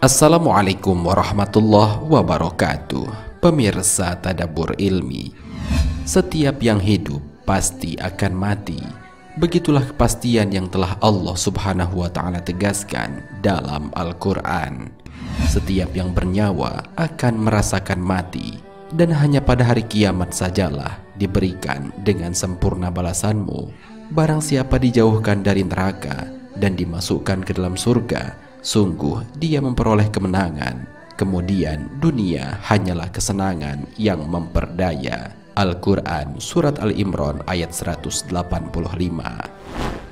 Assalamualaikum warahmatullahi wabarakatuh. Pemirsa Tadabbur Ilmi, setiap yang hidup pasti akan mati. Begitulah kepastian yang telah Allah Subhanahu wa Ta'ala tegaskan dalam Al-Quran. Setiap yang bernyawa akan merasakan mati, dan hanya pada hari kiamat sajalah diberikan dengan sempurna balasanmu. Barang siapa dijauhkan dari neraka dan dimasukkan ke dalam surga, sungguh dia memperoleh kemenangan. Kemudian dunia hanyalah kesenangan yang memperdaya. Al-Quran Surat Al-Imran ayat 185.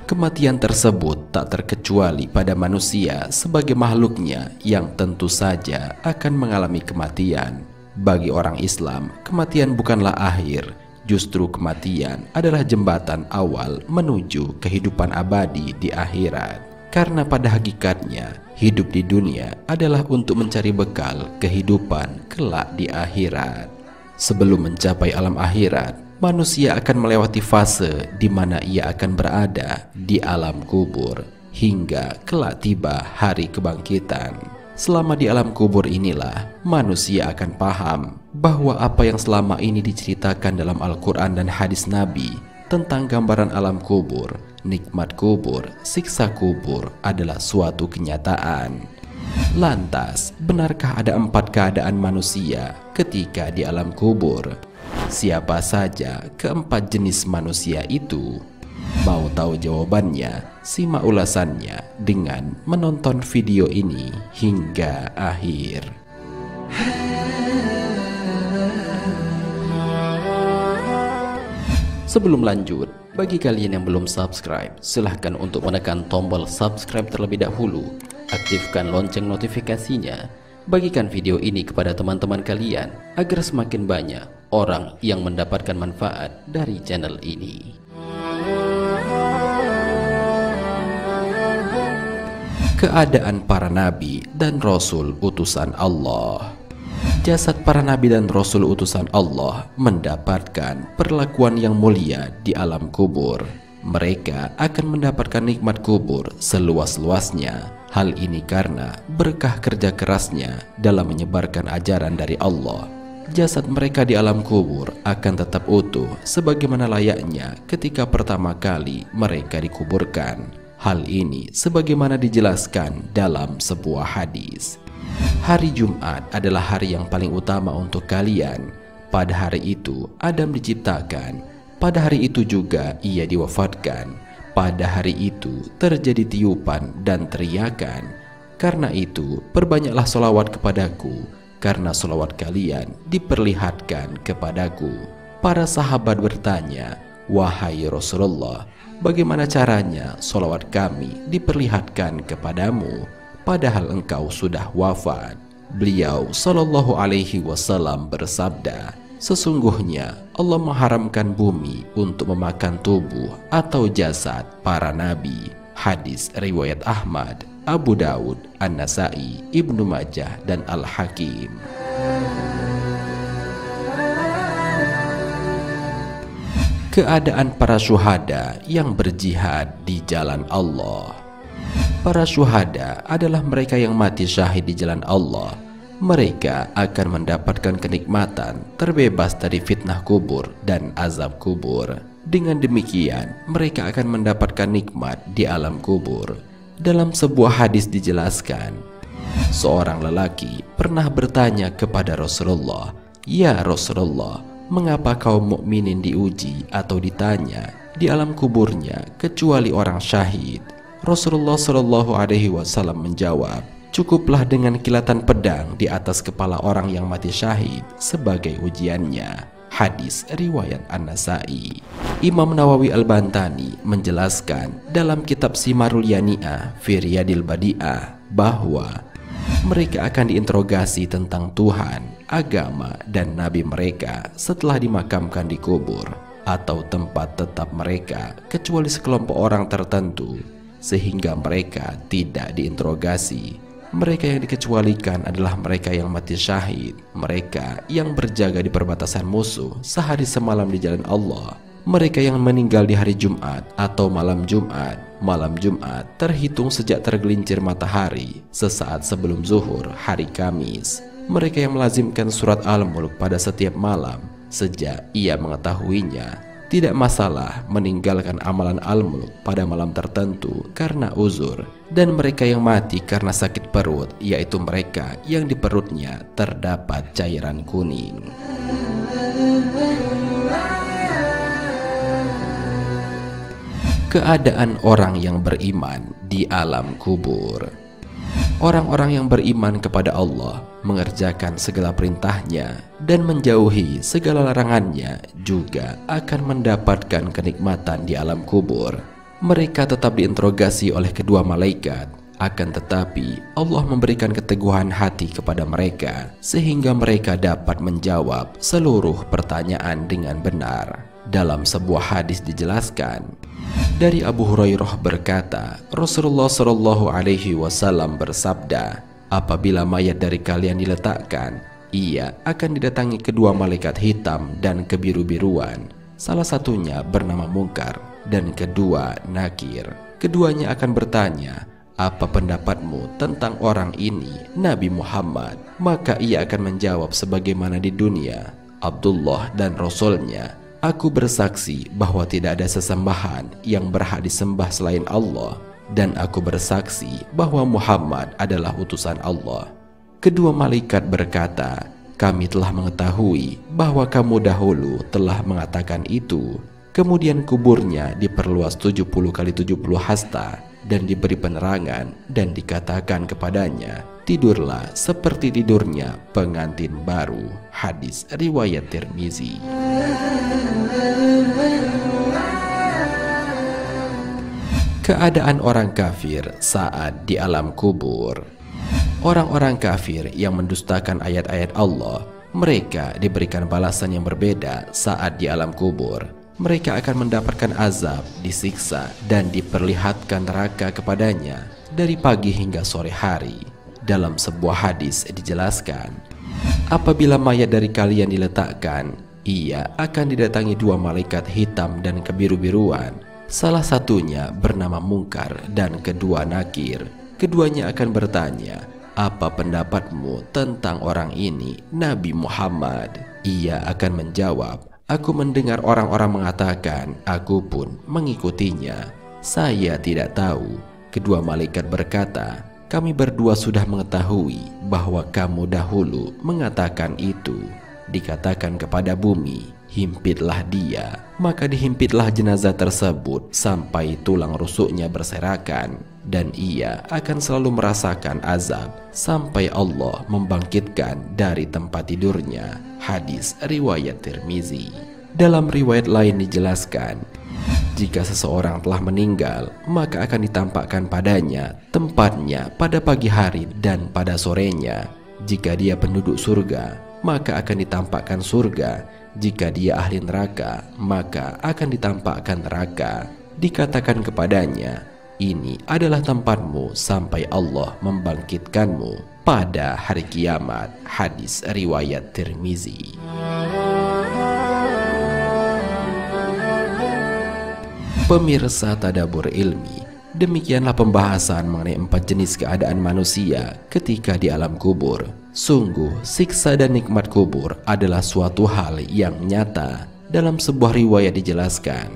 Kematian tersebut tak terkecuali pada manusia sebagai makhluknya yang tentu saja akan mengalami kematian. Bagi orang Islam, kematian bukanlah akhir. Justru kematian adalah jembatan awal menuju kehidupan abadi di akhirat. Karena pada hakikatnya, hidup di dunia adalah untuk mencari bekal kehidupan kelak di akhirat. Sebelum mencapai alam akhirat, manusia akan melewati fase di mana ia akan berada di alam kubur hingga kelak tiba hari kebangkitan. Selama di alam kubur inilah manusia akan paham bahwa apa yang selama ini diceritakan dalam Al-Quran dan hadis Nabi tentang gambaran alam kubur, nikmat kubur, siksa kubur adalah suatu kenyataan. Lantas, benarkah ada 4 keadaan manusia ketika di alam kubur? Siapa saja keempat jenis manusia itu? Mau tahu jawabannya? Simak ulasannya dengan menonton video ini hingga akhir. Sebelum lanjut, bagi kalian yang belum subscribe, silahkan untuk menekan tombol subscribe terlebih dahulu. Aktifkan lonceng notifikasinya. Bagikan video ini kepada teman-teman kalian agar semakin banyak orang yang mendapatkan manfaat dari channel ini. Keadaan para nabi dan rasul utusan Allah. Jasad para nabi dan rasul utusan Allah mendapatkan perlakuan yang mulia di alam kubur. Mereka akan mendapatkan nikmat kubur seluas-luasnya. Hal ini karena berkah kerja kerasnya dalam menyebarkan ajaran dari Allah. Jasad mereka di alam kubur akan tetap utuh sebagaimana layaknya ketika pertama kali mereka dikuburkan. Hal ini sebagaimana dijelaskan dalam sebuah hadis. Hari Jumat adalah hari yang paling utama untuk kalian. Pada hari itu Adam diciptakan. Pada hari itu juga ia diwafatkan. Pada hari itu terjadi tiupan dan teriakan. Karena itu perbanyaklah sholawat kepadaku, karena sholawat kalian diperlihatkan kepadaku. Para sahabat bertanya, "Wahai Rasulullah, bagaimana caranya sholawat kami diperlihatkan kepadamu, padahal engkau sudah wafat?" Beliau Shallallahu Alaihi Wasallam bersabda, "Sesungguhnya Allah mengharamkan bumi untuk memakan tubuh atau jasad para nabi." Hadis riwayat Ahmad, Abu Daud, An-Nasai, Ibnu Majah, dan Al-Hakim. Keadaan para syuhada yang berjihad di jalan Allah. Para syuhada adalah mereka yang mati syahid di jalan Allah. Mereka akan mendapatkan kenikmatan terbebas dari fitnah kubur dan azab kubur. Dengan demikian, mereka akan mendapatkan nikmat di alam kubur. Dalam sebuah hadis dijelaskan, seorang lelaki pernah bertanya kepada Rasulullah, "Ya Rasulullah, mengapa kaum mukminin diuji atau ditanya di alam kuburnya kecuali orang syahid?" Rasulullah Shallallahu Alaihi Wasallam menjawab, "Cukuplah dengan kilatan pedang di atas kepala orang yang mati syahid sebagai ujiannya." Hadis riwayat An-Nasai. Imam Nawawi Al-Bantani menjelaskan dalam kitab Simarul Yani'ah fi Riyadil Badi'ah bahwa mereka akan diinterogasi tentang Tuhan, agama, dan nabi mereka setelah dimakamkan di kubur atau tempat tetap mereka, kecuali sekelompok orang tertentu, sehingga mereka tidak diinterogasi. Mereka yang dikecualikan adalah mereka yang mati syahid, mereka yang berjaga di perbatasan musuh sehari semalam di jalan Allah, Mereka yang meninggal di hari Jumat atau malam Jumat. Malam Jumat terhitung sejak tergelincir matahari sesaat sebelum zuhur hari Kamis. Mereka yang melazimkan surat Al-Mulk pada setiap malam sejak ia mengetahuinya. Tidak masalah meninggalkan amalan Al-Mulk pada malam tertentu karena uzur. Dan mereka yang mati karena sakit perut, yaitu mereka yang di perutnya terdapat cairan kuning. Keadaan orang yang beriman di alam kubur. Orang-orang yang beriman kepada Allah, mengerjakan segala perintahnya dan menjauhi segala larangannya juga akan mendapatkan kenikmatan di alam kubur. Mereka tetap diinterogasi oleh kedua malaikat, akan tetapi Allah memberikan keteguhan hati kepada mereka sehingga mereka dapat menjawab seluruh pertanyaan dengan benar. Dalam sebuah hadis dijelaskan, dari Abu Hurairah berkata, Rasulullah Shallallahu Alaihi Wasallam bersabda, apabila mayat dari kalian diletakkan, ia akan didatangi kedua malaikat hitam dan kebiru-biruan. Salah satunya bernama Munkar dan kedua Nakir. Keduanya akan bertanya, apa pendapatmu tentang orang ini, Nabi Muhammad? Maka ia akan menjawab sebagaimana di dunia, Abdullah dan Rasulnya. Aku bersaksi bahwa tidak ada sesembahan yang berhak disembah selain Allah, dan aku bersaksi bahwa Muhammad adalah utusan Allah. Kedua malaikat berkata, kami telah mengetahui bahwa kamu dahulu telah mengatakan itu. Kemudian kuburnya diperluas 70 kali 70 hasta dan diberi penerangan dan dikatakan kepadanya, tidurlah seperti tidurnya pengantin baru. Hadis riwayat Tirmizi. Keadaan orang kafir saat di alam kubur. Orang-orang kafir yang mendustakan ayat-ayat Allah, mereka diberikan balasan yang berbeda saat di alam kubur. Mereka akan mendapatkan azab, disiksa, dan diperlihatkan neraka kepadanya dari pagi hingga sore hari. Dalam sebuah hadis dijelaskan, apabila mayat dari kalian diletakkan, ia akan didatangi dua malaikat hitam dan kebiru-biruan. Salah satunya bernama Munkar dan kedua Nakir. Keduanya akan bertanya, apa pendapatmu tentang orang ini, Nabi Muhammad? Ia akan menjawab, aku mendengar orang-orang mengatakan, aku pun mengikutinya. Saya tidak tahu. Kedua malaikat berkata, kami berdua sudah mengetahui bahwa kamu dahulu mengatakan itu. Dikatakan kepada bumi, himpitlah dia. Maka dihimpitlah jenazah tersebut sampai tulang rusuknya berserakan, dan ia akan selalu merasakan azab sampai Allah membangkitkan dari tempat tidurnya. Hadis riwayat Tirmizi. Dalam riwayat lain dijelaskan, jika seseorang telah meninggal, maka akan ditampakkan padanya tempatnya pada pagi hari dan pada sorenya. Jika dia penduduk surga, maka akan ditampakkan surga. Jika dia ahli neraka, maka akan ditampakkan neraka. Dikatakan kepadanya, ini adalah tempatmu sampai Allah membangkitkanmu pada hari kiamat. Hadis riwayat Tirmizi. Pemirsa Tadabbur Ilmi, demikianlah pembahasan mengenai 4 jenis keadaan manusia ketika di alam kubur. Sungguh, siksa dan nikmat kubur adalah suatu hal yang nyata. Dalam sebuah riwayat dijelaskan,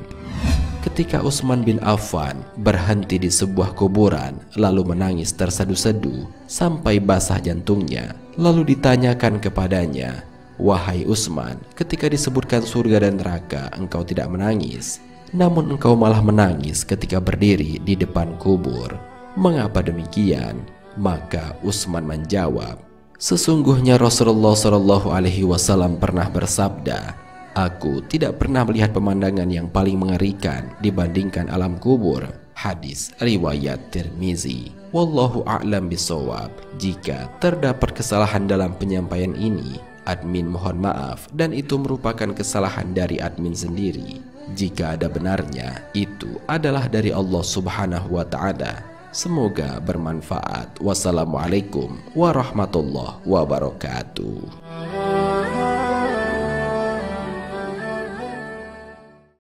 ketika Utsman bin Affan berhenti di sebuah kuburan lalu menangis tersadu-sadu sampai basah jantungnya. Lalu ditanyakan kepadanya, wahai Utsman, ketika disebutkan surga dan neraka engkau tidak menangis, namun engkau malah menangis ketika berdiri di depan kubur. Mengapa demikian? Maka Utsman menjawab, sesungguhnya Rasulullah Shallallahu Alaihi Wasallam pernah bersabda, aku tidak pernah melihat pemandangan yang paling mengerikan dibandingkan alam kubur. Hadis riwayat Tirmizi. Wallahu a'lam bishawab. Jika terdapat kesalahan dalam penyampaian ini, admin mohon maaf, dan itu merupakan kesalahan dari admin sendiri. Jika ada benarnya, itu adalah dari Allah Subhanahu wa Ta'ala. Semoga bermanfaat. Wassalamualaikum warahmatullahi wabarakatuh.